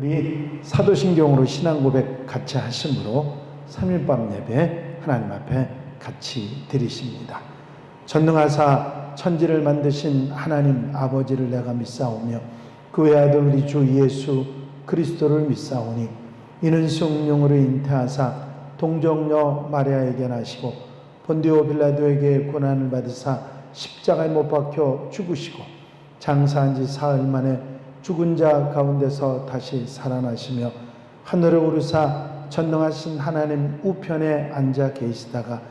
우리 사도신경으로 신앙고백 같이 하심으로 3일밤 예배 하나님 앞에 같이 드리십니다. 전능하사 천지를 만드신 하나님 아버지를 내가 믿사오며 그 외아들 우리 주 예수 그리스도를 믿사오니 이는 성령으로 잉태하사 동정녀 마리아에게 나시고 본디오 빌라도에게 고난을 받으사 십자가에 못 박혀 죽으시고 장사한 지 사흘 만에 죽은 자 가운데서 다시 살아나시며 하늘에 오르사 전능하신 하나님 우편에 앉아 계시다가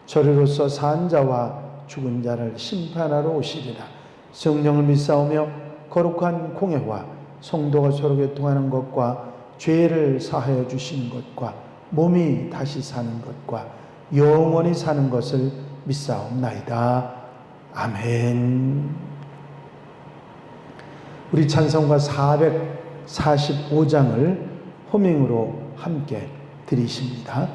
저리로서 산 자와 죽은 자를 심판하러 오시리라. 성령을 믿사오며 거룩한 공회와 성도가 서로 교통하는 것과 죄를 사하여 주시는 것과 몸이 다시 사는 것과 영원히 사는 것을 믿사옵나이다. 아멘. 우리 찬송가 445장을 호밍으로 함께 드리십니다.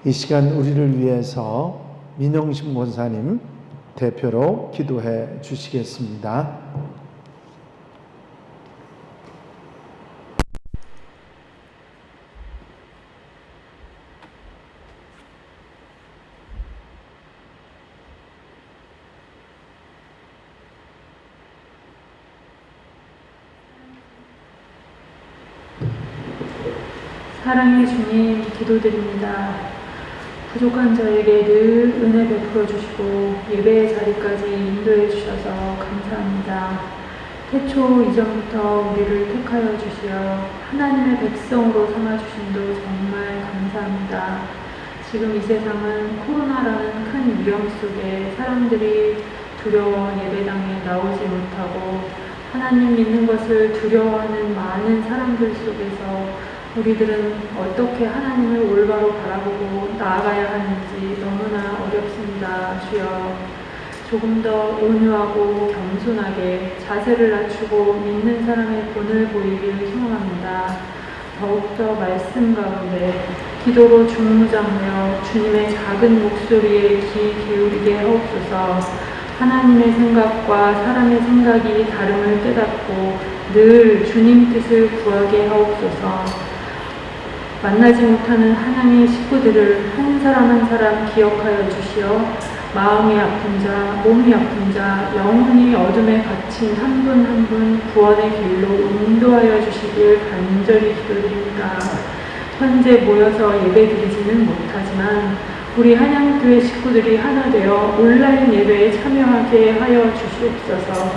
이 시간 우리를 위해서 민영심 권사님 대표로 기도해 주시겠습니다. 사랑의 주님, 기도드립니다. 부족한 저에게 늘 은혜 베풀어 주시고 예배의 자리까지 인도해 주셔서 감사합니다. 태초 이전부터 우리를 택하여 주시어 하나님의 백성으로 삼아주심도 정말 감사합니다. 지금 이 세상은 코로나라는 큰 위험 속에 사람들이 두려워 예배당에 나오지 못하고 하나님 믿는 것을 두려워하는 많은 사람들 속에서 우리들은 어떻게 하나님을 올바로 바라보고 나아가야 하는지 너무나 어렵습니다. 주여, 조금 더 온유하고 겸손하게 자세를 낮추고 믿는 사람의 본을 보이길 소망합니다. 더욱더 말씀 가운데 기도로 중무장하며 주님의 작은 목소리에 귀 기울이게 하옵소서. 하나님의 생각과 사람의 생각이 다름을 깨닫고 늘 주님 뜻을 구하게 하옵소서. 만나지 못하는 하나님의 식구들을 한 사람 한 사람 기억하여 주시어 마음이 아픈 자, 몸이 아픈 자, 영혼이 어둠에 갇힌 한 분 한 분 구원의 길로 인도하여 주시길 간절히 기도드립니다. 현재 모여서 예배드리지는 못하지만 우리 한양교회 식구들이 하나 되어 온라인 예배에 참여하게 하여 주시옵소서.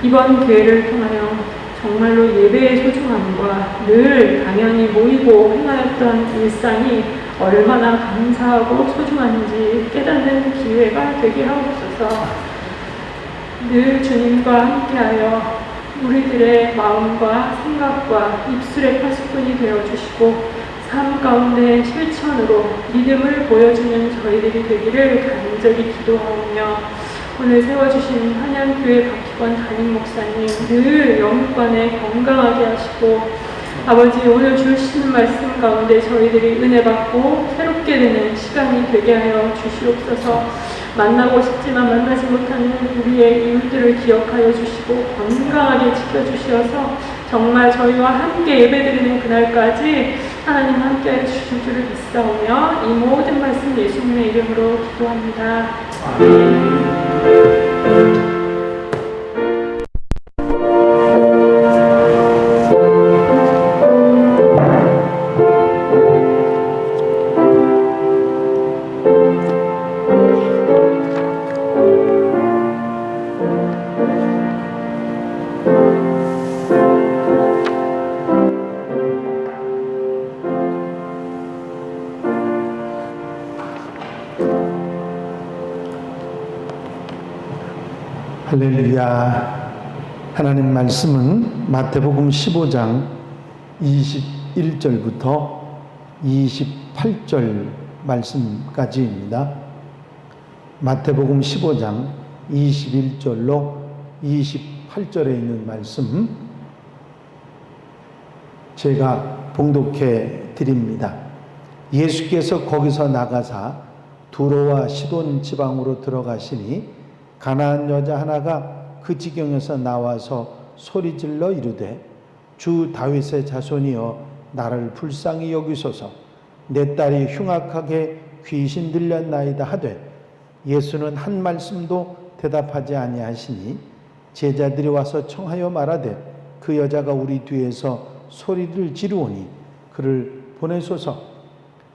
이번 기회를 통하여 정말로 예배의 소중함과 늘 당연히 모이고 행하였던 일상이 얼마나 감사하고 소중한지 깨닫는 기회가 되게 하옵소서. 늘 주님과 함께하여 우리들의 마음과 생각과 입술의 파수꾼이 되어주시고 삶 가운데 실천으로 믿음을 보여주는 저희들이 되기를 간절히 기도하오며 오늘 세워주신 한양교회 박희권 담임 목사님 늘 영육간에 건강하게 하시고 아버지 오늘 주시는 말씀 가운데 저희들이 은혜 받고 새롭게 되는 시간이 되게 하여 주시옵소서. 만나고 싶지만 만나지 못하는 우리의 이웃들을 기억하여 주시고 건강하게 지켜주시어서 정말 저희와 함께 예배드리는 그날까지 하나님 함께 해주실 줄을 믿사오며 이 모든 말씀 예수님의 이름으로 기도합니다. 아멘. 할렐루야. 하나님 말씀은 마태복음 15장 21절부터 28절 말씀까지입니다. 마태복음 15장 21절로 28절에 있는 말씀 제가 봉독해 드립니다. 예수께서 거기서 나가사 두로와 시돈 지방으로 들어가시니 가나안 여자 하나가 그 지경에서 나와서 소리질러 이르되 주 다윗의 자손이여 나를 불쌍히 여기소서. 내 딸이 흉악하게 귀신 들렸나이다 하되 예수는 한 말씀도 대답하지 아니하시니 제자들이 와서 청하여 말하되 그 여자가 우리 뒤에서 소리를 지르오니 그를 보내소서.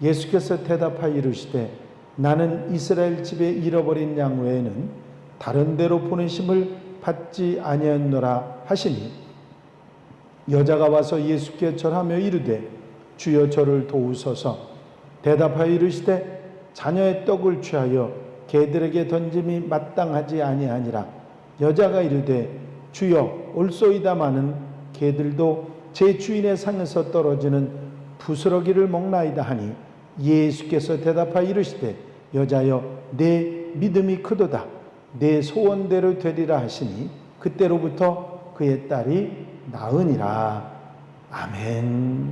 예수께서 대답하여 이르시되 나는 이스라엘 집에 잃어버린 양 외에는 다른 데로 보내심을 받지 아니하였노라 하시니 여자가 와서 예수께 절하며 이르되 주여 저를 도우소서. 대답하여 이르시되 자녀의 떡을 취하여 개들에게 던짐이 마땅하지 아니하니라. 여자가 이르되 주여 올소이다마는 개들도 제 주인의 상에서 떨어지는 부스러기를 먹나이다 하니 예수께서 대답하여 이르시되 여자여 내 믿음이 크도다. 내 소원대로 되리라 하시니 그때로부터 그의 딸이 나으니라. 아멘.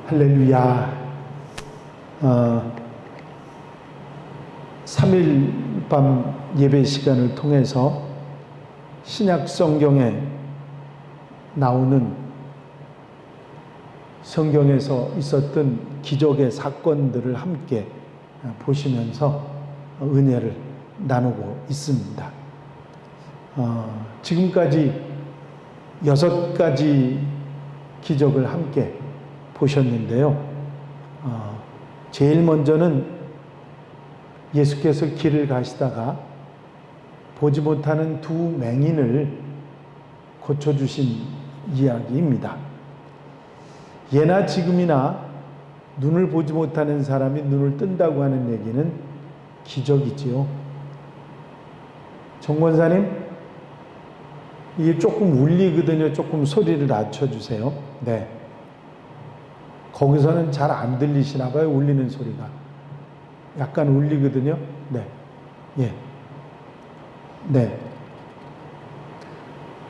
할렐루야. 3일 밤 예배 시간을 통해서 신약 성경에 나오는 성경에서 있었던 기적의 사건들을 함께 보시면서 은혜를 나누고 있습니다. 지금까지 6가지 기적을 함께 보셨는데요. 제일 먼저는 예수께서 길을 가시다가 보지 못하는 두 맹인을 고쳐주신 이야기입니다. 예나 지금이나 눈을 보지 못하는 사람이 눈을 뜬다고 하는 얘기는 기적이지요. 정 권사님, 이게 조금 울리거든요. 조금 소리를 낮춰주세요. 네. 거기서는 잘 안 들리시나 봐요. 울리는 소리가. 약간 울리거든요. 네. 예. 네.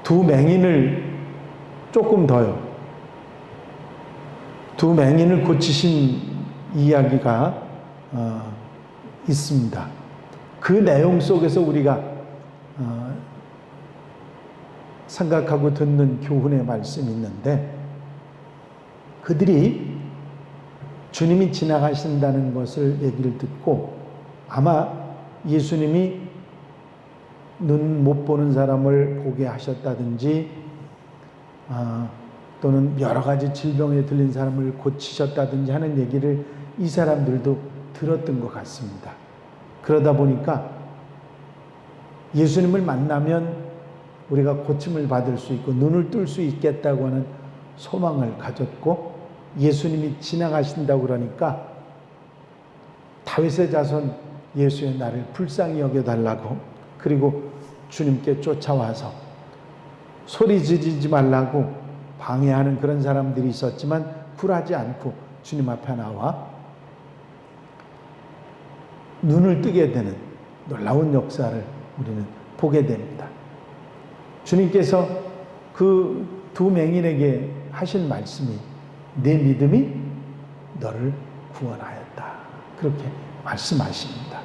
두 맹인을 조금 더요. 두 맹인을 고치신 이야기가 있습니다. 그 내용 속에서 우리가 생각하고 듣는 교훈의 말씀이 있는데, 그들이 주님이 지나가신다는 것을 얘기를 듣고 아마 예수님이 눈 못 보는 사람을 보게 하셨다든지 또는 여러 가지 질병에 들린 사람을 고치셨다든지 하는 얘기를 이 사람들도 들었던 것 같습니다. 그러다 보니까 예수님을 만나면 우리가 고침을 받을 수 있고 눈을 뜰 수 있겠다고 하는 소망을 가졌고, 예수님이 지나가신다고 그러니까 다윗의 자손 예수의 나를 불쌍히 여겨달라고, 그리고 주님께 쫓아와서 소리 지르지 말라고 방해하는 그런 사람들이 있었지만 굴하지 않고 주님 앞에 나와 눈을 뜨게 되는 놀라운 역사를 우리는 보게 됩니다. 주님께서 그 두 맹인에게 하신 말씀이 내 믿음이 너를 구원하였다, 그렇게 말씀하십니다.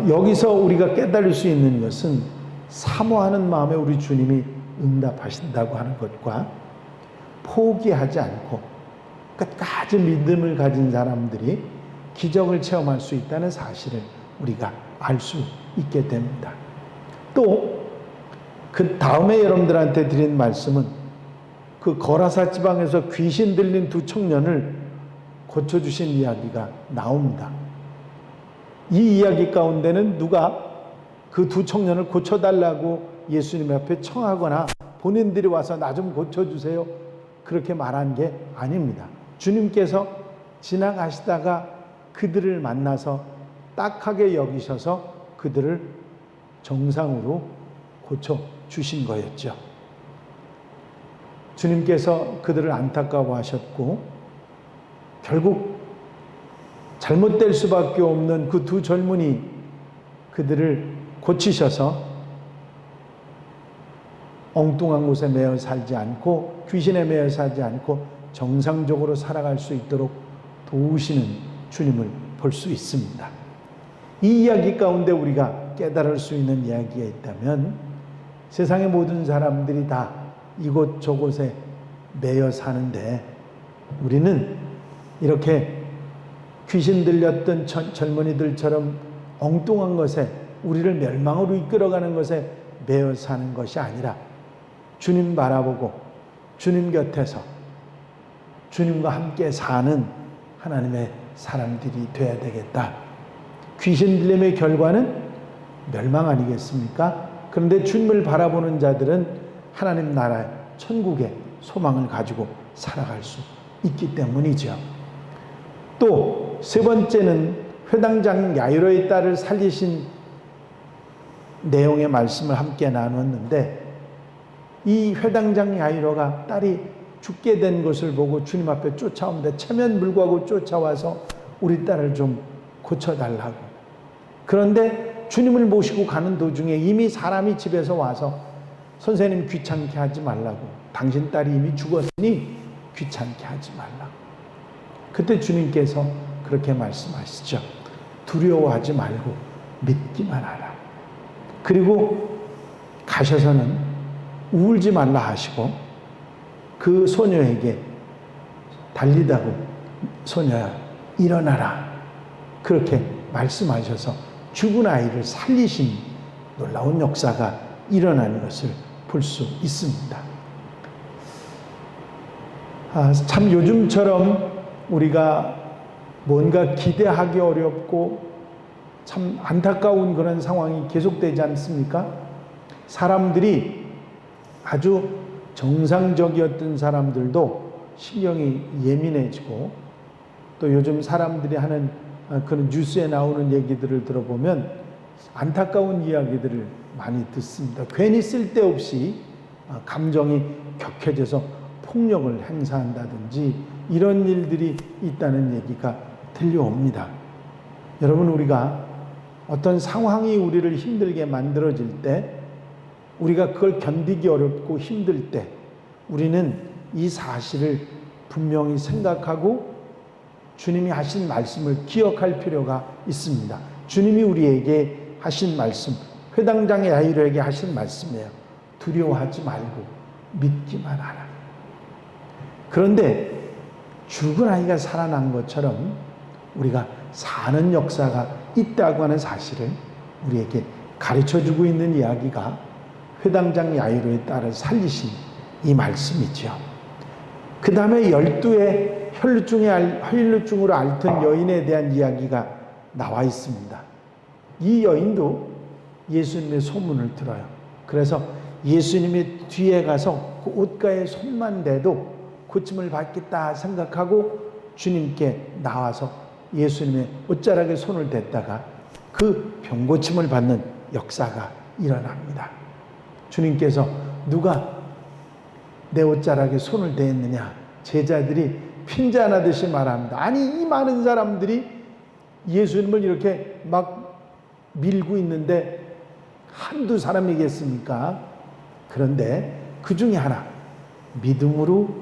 여기서 우리가 깨달을 수 있는 것은 사모하는 마음에 우리 주님이 응답하신다고 하는 것과 포기하지 않고 끝까지 믿음을 가진 사람들이 기적을 체험할 수 있다는 사실을 우리가 알 수 있게 됩니다. 또 그 다음에 여러분들한테 드린 말씀은 그 거라사 지방에서 귀신 들린 두 청년을 고쳐주신 이야기가 나옵니다. 이 이야기 가운데는 누가 그 두 청년을 고쳐달라고 예수님 앞에 청하거나 본인들이 와서 나 좀 고쳐주세요 그렇게 말한 게 아닙니다. 주님께서 지나가시다가 그들을 만나서 딱하게 여기셔서 그들을 정상으로 고쳐주신 거였죠. 주님께서 그들을 안타까워하셨고 결국 잘못될 수밖에 없는 그 두 젊은이, 그들을 고치셔서 엉뚱한 곳에 매여 살지 않고 귀신에 매여 살지 않고 정상적으로 살아갈 수 있도록 도우시는 주님을 볼 수 있습니다. 이 이야기 가운데 우리가 깨달을 수 있는 이야기가 있다면, 세상의 모든 사람들이 다 이곳저곳에 매여 사는데 우리는 이렇게 귀신 들렸던 젊은이들처럼 엉뚱한 것에, 우리를 멸망으로 이끌어가는 것에 매여 사는 것이 아니라 주님 바라보고 주님 곁에서 주님과 함께 사는 하나님의 사람들이 되어야 되겠다. 귀신 들림의 결과는 멸망 아니겠습니까? 그런데 주님을 바라보는 자들은 하나님 나라의 천국의 소망을 가지고 살아갈 수 있기 때문이죠. 또 세 번째는 회당장 야이로의 딸을 살리신 내용의 말씀을 함께 나눴는데, 이 회당장 야이로가 딸이 죽게 된 것을 보고 주님 앞에 쫓아오는데 체면불구하고 쫓아와서 우리 딸을 좀 고쳐달라고. 그런데 주님을 모시고 가는 도중에 이미 사람이 집에서 와서 선생님 귀찮게 하지 말라고, 당신 딸이 이미 죽었으니 귀찮게 하지 말라고. 그때 주님께서 그렇게 말씀하시죠. 두려워하지 말고 믿기만 하라. 그리고 가셔서는 울지 말라 하시고 그 소녀에게 달리다고 소녀야 일어나라 그렇게 말씀하셔서 죽은 아이를 살리신 놀라운 역사가 일어나는 것을 볼 수 있습니다. 참 요즘처럼 우리가 뭔가 기대하기 어렵고 참 안타까운 그런 상황이 계속되지 않습니까? 사람들이 아주 정상적이었던 사람들도 신경이 예민해지고, 또 요즘 사람들이 하는 그런 뉴스에 나오는 얘기들을 들어보면 안타까운 이야기들을 많이 듣습니다. 괜히 쓸데없이 감정이 격해져서 폭력을 행사한다든지 이런 일들이 있다는 얘기가 들려옵니다. 여러분, 우리가 어떤 상황이 우리를 힘들게 만들어질 때, 우리가 그걸 견디기 어렵고 힘들 때 우리는 이 사실을 분명히 생각하고 주님이 하신 말씀을 기억할 필요가 있습니다. 주님이 우리에게 하신 말씀, 회당장 야이로에게 하신 말씀이에요. 두려워하지 말고 믿기만 하라. 그런데 죽은 아이가 살아난 것처럼 우리가 사는 역사가 있다고 하는 사실을 우리에게 가르쳐주고 있는 이야기가 회당장 야이로의 딸을 살리신 이 말씀이죠. 그 다음에 12의 혈루증으로 앓던 여인에 대한 이야기가 나와 있습니다. 이 여인도 예수님의 소문을 들어요. 그래서 예수님의 뒤에 가서 그 옷가에 손만 대도 고침을 받겠다 생각하고 주님께 나와서 예수님의 옷자락에 손을 댔다가 그 병고침을 받는 역사가 일어납니다. 주님께서 누가 내 옷자락에 손을 댔느냐? 제자들이 핀잔하듯이 말합니다. 아니, 이 많은 사람들이 예수님을 이렇게 막 밀고 있는데 한두 사람이겠습니까? 그런데 그 중에 하나, 믿음으로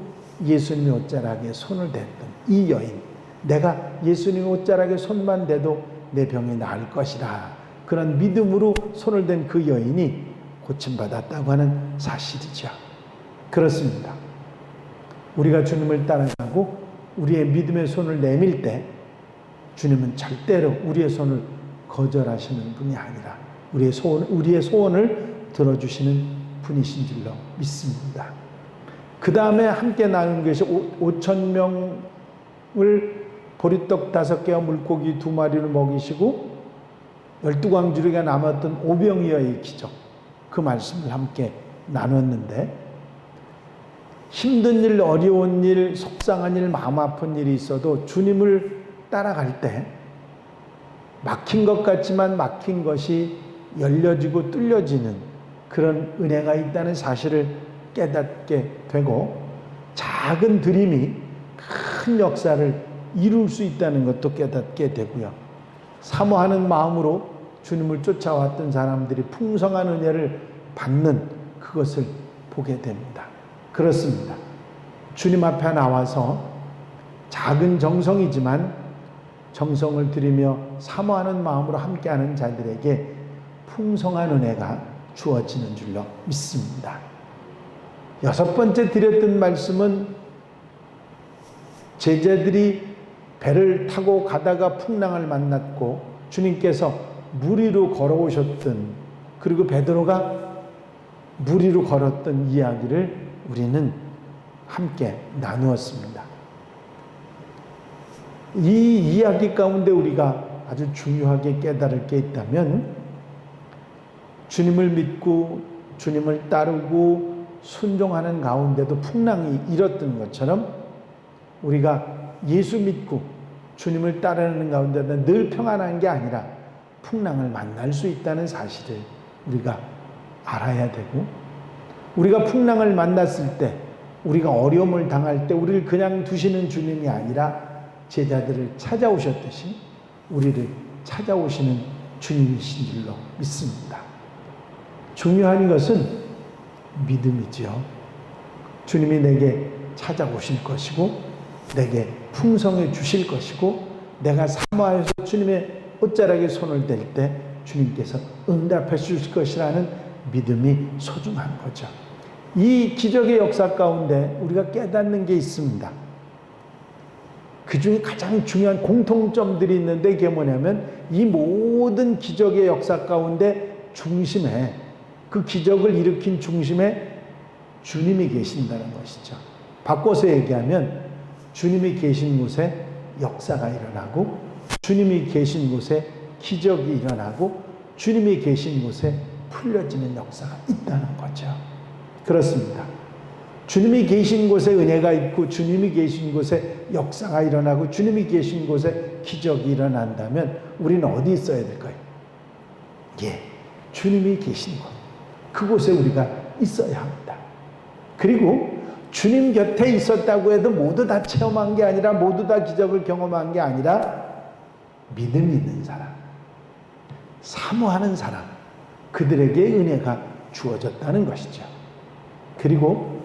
예수님의 옷자락에 손을 댔던 이 여인, 내가 예수님의 옷자락에 손만 대도 내 병이 나을 것이라, 그런 믿음으로 손을 댄 그 여인이 고침받았다고 하는 사실이죠. 그렇습니다. 우리가 주님을 따라가고 우리의 믿음의 손을 내밀 때 주님은 절대로 우리의 손을 거절하시는 분이 아니라 우리의 소원을 들어주시는 분이신 줄로 믿습니다. 그 다음에 함께 나눈 것이 5,000명을 보리떡 5개와 물고기 2마리를 먹이시고 12광주리가 남았던 오병이어의 기적, 그 말씀을 함께 나눴는데, 힘든 일, 어려운 일, 속상한 일, 마음 아픈 일이 있어도 주님을 따라갈 때 막힌 것 같지만 막힌 것이 열려지고 뚫려지는 그런 은혜가 있다는 사실을 깨닫게 되고, 작은 드림이 큰 역사를 이룰 수 있다는 것도 깨닫게 되고요. 사모하는 마음으로 주님을 쫓아왔던 사람들이 풍성한 은혜를 받는 그것을 보게 됩니다. 그렇습니다. 주님 앞에 나와서 작은 정성이지만 정성을 들이며 사모하는 마음으로 함께하는 자들에게 풍성한 은혜가 주어지는 줄로 믿습니다. 6번째 드렸던 말씀은 제자들이 배를 타고 가다가 풍랑을 만났고 주님께서 물 위로 걸어오셨던, 그리고 베드로가 물 위로 걸었던 이야기를 우리는 함께 나누었습니다. 이 이야기 가운데 우리가 아주 중요하게 깨달을 게 있다면, 주님을 믿고 주님을 따르고 순종하는 가운데도 풍랑이 일었던 것처럼 우리가 예수 믿고 주님을 따르는 가운데는 늘 평안한 게 아니라 풍랑을 만날 수 있다는 사실을 우리가 알아야 되고, 우리가 풍랑을 만났을 때, 우리가 어려움을 당할 때 우리를 그냥 두시는 주님이 아니라 제자들을 찾아오셨듯이 우리를 찾아오시는 주님이신 줄로 믿습니다. 중요한 것은 믿음이지요. 주님이 내게 찾아오실 것이고 내게 풍성해 주실 것이고, 내가 사모하여서 주님의 옷자락에 손을 댈 때 주님께서 응답해 주실 것이라는 믿음이 소중한 거죠. 이 기적의 역사 가운데 우리가 깨닫는 게 있습니다. 그 중에 가장 중요한 공통점들이 있는데, 이게 뭐냐면 이 모든 기적의 역사 가운데 중심에, 그 기적을 일으킨 중심에 주님이 계신다는 것이죠. 바꿔서 얘기하면 주님이 계신 곳에 역사가 일어나고, 주님이 계신 곳에 기적이 일어나고, 주님이 계신 곳에 풀려지는 역사가 있다는 거죠. 그렇습니다. 주님이 계신 곳에 은혜가 있고 주님이 계신 곳에 역사가 일어나고 주님이 계신 곳에 기적이 일어난다면 우리는 어디 있어야 될까요? 주님이 계신 곳, 그곳에 우리가 있어야 합니다. 그리고 주님 곁에 있었다고 해도 모두 다 체험한 게 아니라, 모두 다 기적을 경험한 게 아니라, 믿음이 있는 사람, 사모하는 사람, 그들에게 은혜가 주어졌다는 것이죠. 그리고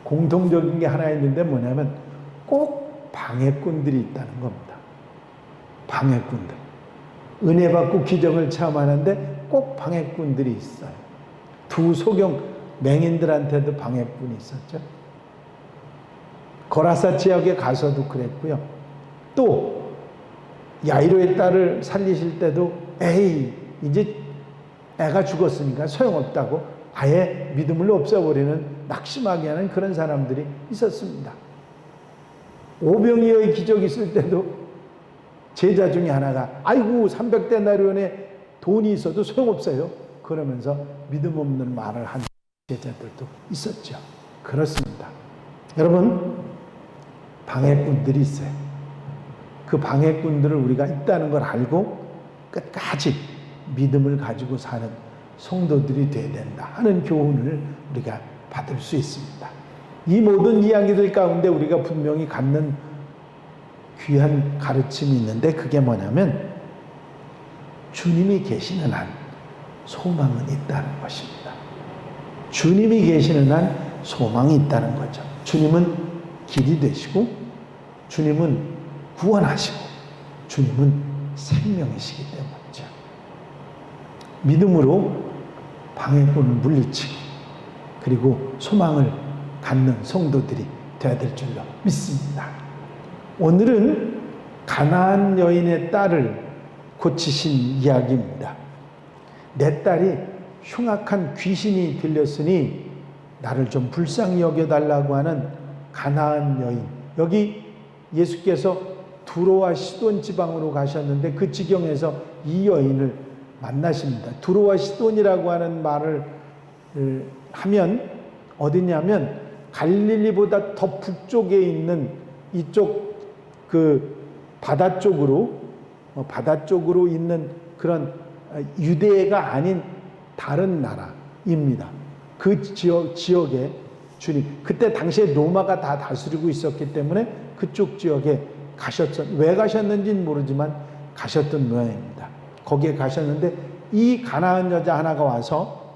공통적인 게 하나 있는데 뭐냐면 꼭 방해꾼들이 있다는 겁니다. 방해꾼들. 은혜 받고 기적을 체험하는데 꼭 방해꾼들이 있어요. 두 소경 맹인들한테도 방해꾼이 있었죠. 거라사 지역에 가서도 그랬고요. 또 야이로의 딸을 살리실 때도 에이 이제 애가 죽었으니까 소용없다고 아예 믿음을 없애버리는 낙심하게 하는 그런 사람들이 있었습니다. 오병이어의 기적이 있을 때도 제자 중에 하나가 아이고 300데나리온에 돈이 있어도 소용없어요. 그러면서 믿음 없는 말을 한 제자들도 있었죠. 그렇습니다. 여러분, 방해꾼들이 있어요. 그 방해꾼들을 우리가 있다는 걸 알고 끝까지 믿음을 가지고 사는 성도들이 되어야 된다 하는 교훈을 우리가 받을 수 있습니다. 이 모든 이야기들 가운데 우리가 분명히 갖는 귀한 가르침이 있는데 그게 뭐냐면 주님이 계시는 한 소망은 있다는 것입니다. 주님이 계시는 한 소망이 있다는 거죠. 주님은 길이 되시고 주님은 구원하시고 주님은 생명이시기 때문이죠. 믿음으로 방해꾼을 물리치고 그리고 소망을 갖는 성도들이 되어야 될 줄로 믿습니다. 오늘은 가나안 여인의 딸을 고치신 이야기입니다. 내 딸이 흉악한 귀신이 들렸으니 나를 좀 불쌍히 여겨달라고 하는 가나안 여인. 여기 예수께서 두로와 시돈 지방으로 가셨는데 그 지경에서 이 여인을 만나십니다. 두로와 시돈이라고 하는 말을 하면 어디냐면 갈릴리보다 더 북쪽에 있는 이쪽 그 바다 쪽으로 있는 그런 유대가 아닌 다른 나라입니다. 그 지역에 주님, 그때 당시에 로마가 다 다스리고 있었기 때문에 그쪽 지역에 왜 가셨는지는 모르지만 가셨던 모양입니다. 거기에 가셨는데 이 가나안 여자 하나가 와서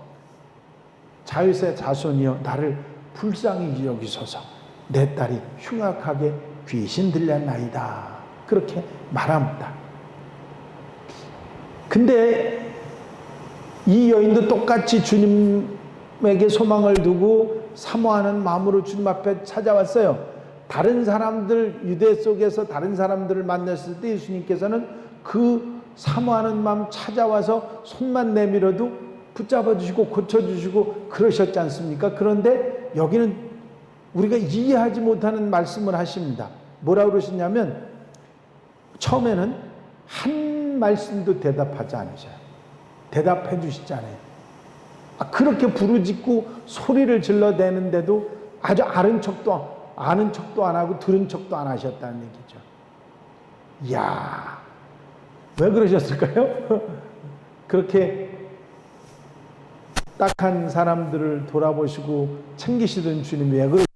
자유세 자손이여 나를 불쌍히 여기소서 내 딸이 흉악하게 귀신 들렸나이다 그렇게 말합니다. 근데 이 여인도 똑같이 주님에게 소망을 두고 사모하는 마음으로 주님 앞에 찾아왔어요. 다른 사람들 유대 속에서 다른 사람들을 만났을 때 예수님께서는 그 사모하는 마음 찾아와서 손만 내밀어도 붙잡아 주시고 고쳐주시고 그러셨지 않습니까? 그런데 여기는 우리가 이해하지 못하는 말씀을 하십니다. 뭐라고 그러시냐면 처음에는 한 말씀도 대답하지 않으셔요. 대답해 주시지 않아요. 그렇게 부르짖고 소리를 질러대는데도 아주 아는 척도 안 하고 들은 척도 안 하셨다는 얘기죠. 이야, 왜 그러셨을까요? 그렇게 딱한 사람들을 돌아보시고 챙기시던 주님이 왜 그러실까?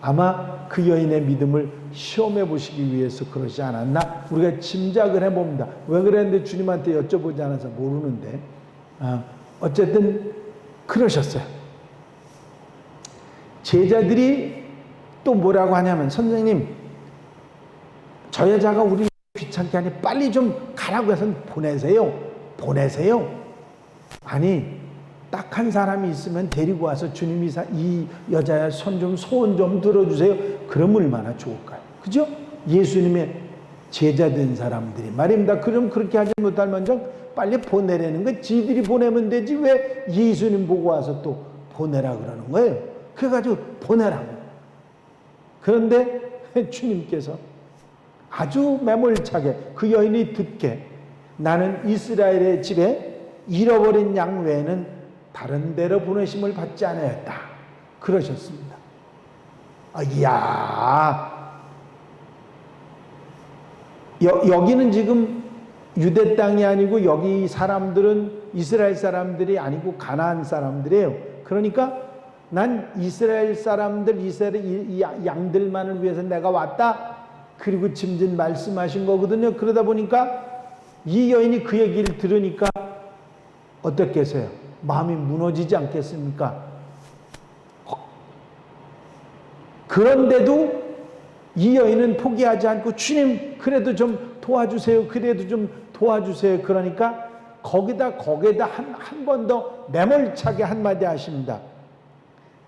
아마 그 여인의 믿음을 시험해 보시기 위해서 그러지 않았나? 우리가 짐작을 해봅니다. 왜 그랬는데 주님한테 여쭤보지 않아서 모르는데 어쨌든 그러셨어요. 제자들이 또 뭐라고 하냐면 선생님 저 여자가 우리 귀찮게 하니 빨리 좀 가라고 해서 보내세요. 아니 딱 한 사람이 있으면 데리고 와서 주님이 이 여자의 소원 좀 들어주세요. 그럼 얼마나 좋을까요? 그죠? 예수님의 제자된 사람들이 말입니다. 그럼 그렇게 하지 못할 먼저 빨리 보내라는 거 지들이 보내면 되지 왜 예수님 보고 와서 또 보내라 그러는 거예요. 그래가지고 보내라고. 그런데 주님께서 아주 매몰차게 그 여인이 듣게 나는 이스라엘의 집에 잃어버린 양 외에는 다른 데로 보내심을 받지 않았다. 그러셨습니다. 여기는 지금 유대 땅이 아니고 여기 사람들은 이스라엘 사람들이 아니고 가나안 사람들이에요. 그러니까 난 이스라엘 사람들, 이스라엘 양들만을 위해서 내가 왔다. 그리고 짐진 말씀하신 거거든요. 그러다 보니까 이 여인이 그 얘기를 들으니까 어떻겠어요? 마음이 무너지지 않겠습니까? 그런데도 이 여인은 포기하지 않고 주님 그래도 좀 도와주세요. 그래도 좀 도와주세요. 그러니까 거기다 한 번 더 매몰차게 한마디 하십니다.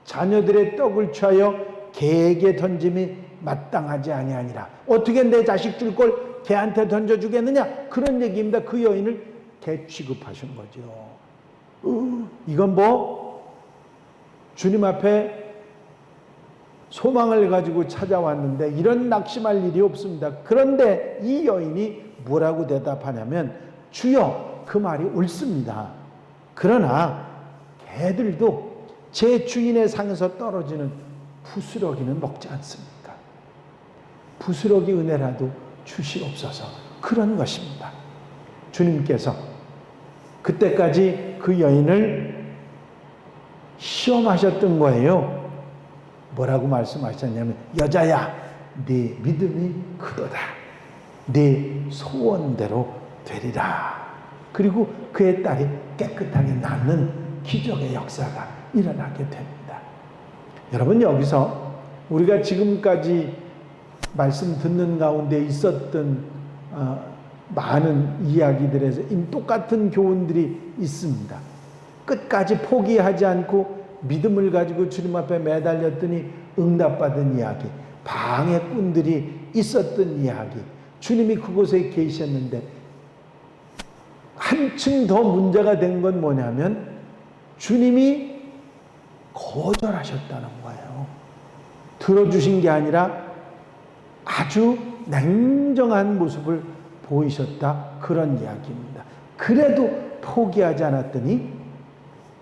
자녀들의 떡을 취하여 개에게 던짐이 마땅하지 아니하니라. 어떻게 내 자식 줄 걸 개한테 던져주겠느냐? 그런 얘기입니다. 그 여인을 개 취급하신 거죠. 이건 뭐 주님 앞에 소망을 가지고 찾아왔는데 이런 낙심할 일이 없습니다. 그런데 이 여인이 뭐라고 대답하냐면 주여, 그 말이 옳습니다. 그러나 개들도 제 주인의 상에서 떨어지는 부스러기는 먹지 않습니까? 부스러기 은혜라도 주시옵소서. 그런 것입니다. 주님께서 그때까지 그 여인을 시험하셨던 거예요. 뭐라고 말씀하셨냐면 여자야, 네 믿음이 크도다. 네 소원대로 되리라. 그리고 그의 딸이 깨끗하게 낫는 기적의 역사가 일어나게 됩니다. 여러분, 여기서 우리가 지금까지 말씀 듣는 가운데 있었던 많은 이야기들에서 똑같은 교훈들이 있습니다. 끝까지 포기하지 않고 믿음을 가지고 주님 앞에 매달렸더니 응답받은 이야기, 방해꾼들이 있었던 이야기, 주님이 그곳에 계셨는데 한층 더 문제가 된 건 뭐냐면 주님이 거절하셨다는 거예요. 들어주신 게 아니라 아주 냉정한 모습을 보이셨다, 그런 이야기입니다. 그래도 포기하지 않았더니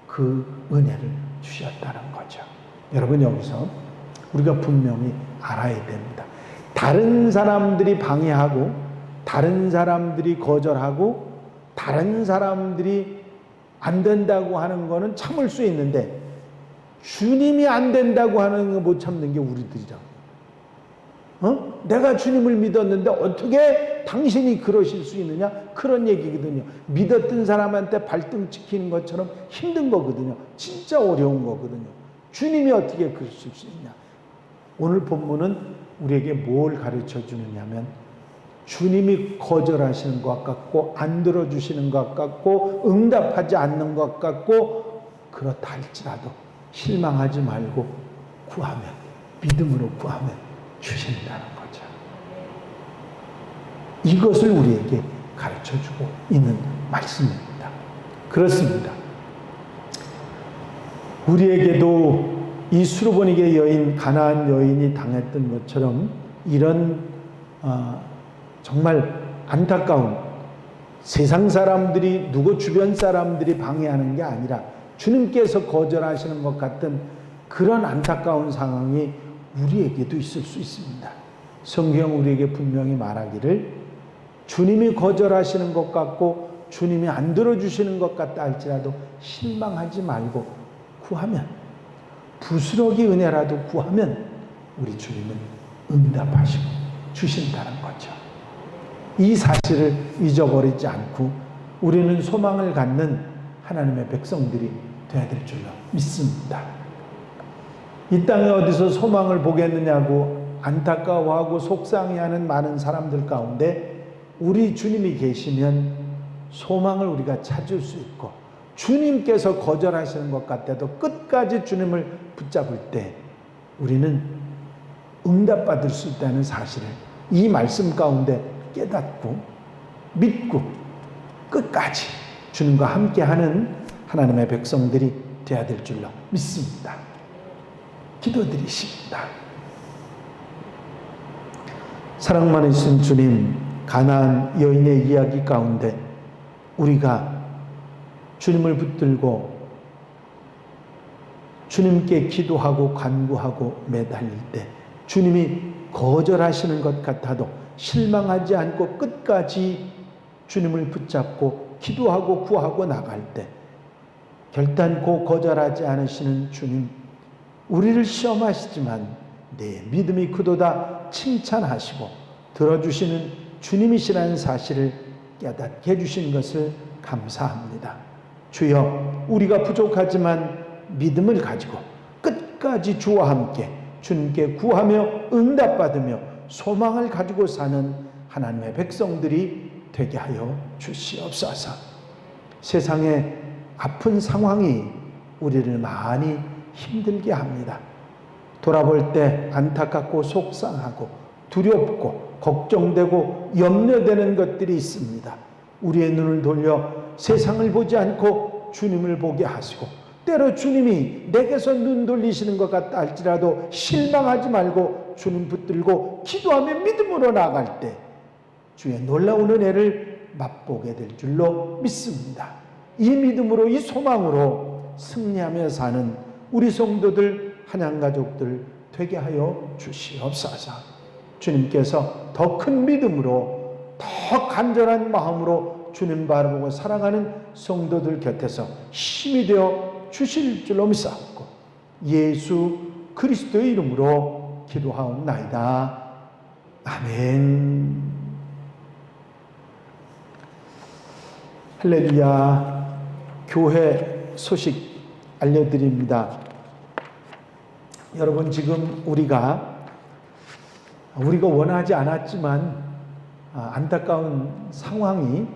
그 은혜를 주셨다는 거죠. 여러분, 여기서 우리가 분명히 알아야 됩니다. 다른 사람들이 방해하고 다른 사람들이 거절하고 다른 사람들이 안 된다고 하는 거는 참을 수 있는데 주님이 안 된다고 하는 거 못 참는 게 우리들이라고. 내가 주님을 믿었는데 어떻게 당신이 그러실 수 있느냐? 그런 얘기거든요. 믿었던 사람한테 발등 찍히는 것처럼 힘든 거거든요. 진짜 어려운 거거든요. 주님이 어떻게 그러실 수 있냐? 오늘 본문은 우리에게 뭘 가르쳐 주느냐면 주님이 거절하시는 것 같고 안 들어주시는 것 같고 응답하지 않는 것 같고 그렇다 할지라도 실망하지 말고 구하면, 믿음으로 구하면 주신다는 거죠. 이것을 우리에게 가르쳐주고 있는 말씀입니다. 그렇습니다. 우리에게도 이 수르보니게 여인, 가나안 여인이 당했던 것처럼 이런 정말 안타까운, 세상 사람들이, 누구 주변 사람들이 방해하는 게 아니라 주님께서 거절하시는 것 같은 그런 안타까운 상황이 우리에게도 있을 수 있습니다. 성경 우리에게 분명히 말하기를 주님이 거절하시는 것 같고 주님이 안 들어주시는 것 같다 할지라도 실망하지 말고 구하면, 부스러기 은혜라도 구하면 우리 주님은 응답하시고 주신다는 거죠. 이 사실을 잊어버리지 않고 우리는 소망을 갖는 하나님의 백성들이 되어야 될 줄로 믿습니다. 이 땅에 어디서 소망을 보겠느냐고 안타까워하고 속상해하는 많은 사람들 가운데 우리 주님이 계시면 소망을 우리가 찾을 수 있고, 주님께서 거절하시는 것 같아도 끝까지 주님을 붙잡을 때 우리는 응답받을 수 있다는 사실을 이 말씀 가운데 깨닫고 믿고 끝까지 주님과 함께하는 하나님의 백성들이 되어야 될 줄로 믿습니다. 기도드리십니다. 사랑 많으신 주님, 가나안 여인의 이야기 가운데 우리가 주님을 붙들고 주님께 기도하고 간구하고 매달릴 때 주님이 거절하시는 것 같아도 실망하지 않고 끝까지 주님을 붙잡고 기도하고 구하고 나갈 때 결단코 거절하지 않으시는 주님, 우리를 시험하시지만 내 믿음이 크도다 칭찬하시고 들어주시는 주님이시라는 사실을 깨닫게 해주신 것을 감사합니다. 주여, 우리가 부족하지만 믿음을 가지고 끝까지 주와 함께 주님께 구하며 응답받으며 소망을 가지고 사는 하나님의 백성들이 되게 하여 주시옵소서. 세상의 아픈 상황이 우리를 많이 힘들게 합니다. 돌아볼 때 안타깝고 속상하고 두렵고 걱정되고 염려되는 것들이 있습니다. 우리의 눈을 돌려 세상을 보지 않고 주님을 보게 하시고, 때로 주님이 내게서 눈 돌리시는 것 같다 할지라도 실망하지 말고 주님 붙들고 기도하며 믿음으로 나아갈 때 주의 놀라운 은혜를 맛보게 될 줄로 믿습니다. 이 믿음으로, 이 소망으로 승리하며 사는 우리 성도들, 한양가족들 되게 하여 주시옵소서. 주님께서 더 큰 믿음으로, 더 간절한 마음으로 주님 바라보고 살아가는 성도들 곁에서 힘이 되어 주실 줄로 믿사옵고, 예수 그리스도의 이름으로 기도하옵나이다. 아멘. 할렐루야. 교회 소식 알려드립니다. 여러분, 지금 우리가 원하지 않았지만 안타까운 상황이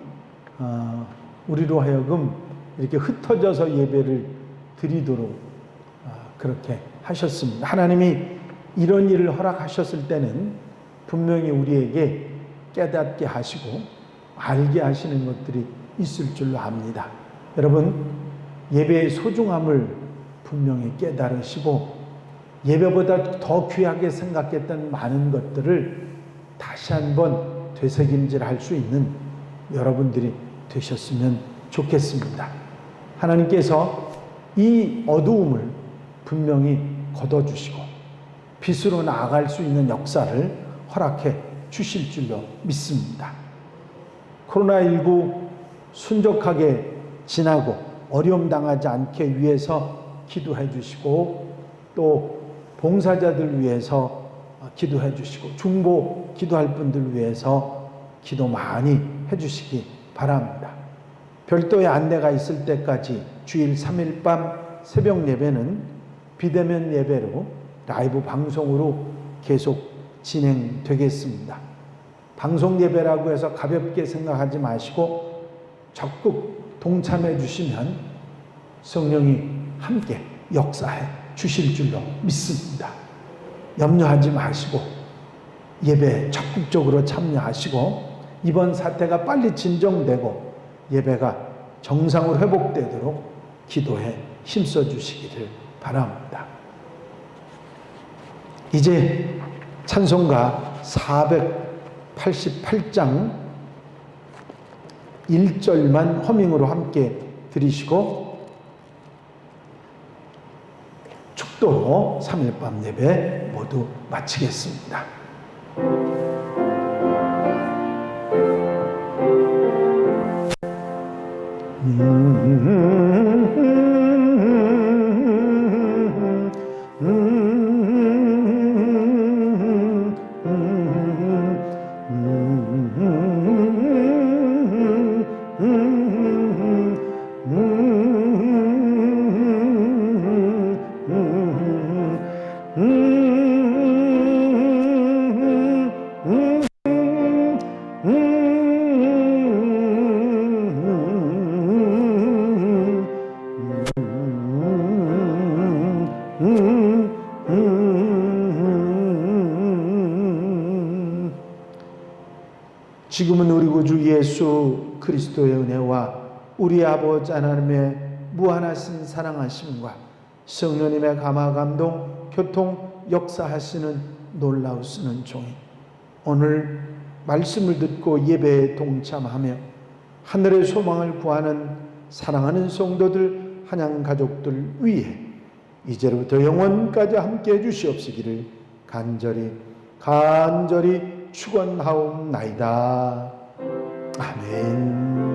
우리로 하여금 이렇게 흩어져서 예배를 드리도록 그렇게 하셨습니다. 하나님이 이런 일을 허락하셨을 때는 분명히 우리에게 깨닫게 하시고 알게 하시는 것들이 있을 줄로 압니다. 여러분, 예배의 소중함을 분명히 깨달으시고 예배보다 더 귀하게 생각했던 많은 것들을 다시 한번 되새김질할 수 있는 여러분들이 되셨으면 좋겠습니다. 하나님께서 이 어두움을 분명히 걷어주시고 빛으로 나아갈 수 있는 역사를 허락해 주실 줄로 믿습니다. 코로나19 순적하게 지나고 어려움 당하지 않게 위해서 기도해 주시고, 또 봉사자들 위해서 기도해 주시고, 중보 기도할 분들 위해서 기도 많이 해 주시기 바랍니다. 별도의 안내가 있을 때까지 주일 3일 밤 새벽 예배는 비대면 예배로 라이브 방송으로 계속 진행되겠습니다. 방송 예배라고 해서 가볍게 생각하지 마시고 적극 동참해 주시면 성령이 함께 역사해 주실 줄로 믿습니다. 염려하지 마시고 예배에 적극적으로 참여하시고, 이번 사태가 빨리 진정되고 예배가 정상으로 회복되도록 기도에 힘써 주시기를 바랍니다. 이제 찬송가 488장 1절만 허밍으로 함께 드리시고 축도로 3일 밤 예배 모두 마치겠습니다. 지금은 우리 구주 예수 그리스도의 은혜와 우리 아버지 하나님의 무한하신 사랑하심과 성령님의 감화 감동 교통 역사하시는 놀라우시는 종이 오늘 말씀을 듣고 예배에 동참하며 하늘의 소망을 구하는 사랑하는 성도들, 한양 가족들 위해 이제로부터 영원까지 함께 해주시옵시기를 간절히 축원하옵나이다. 아멘.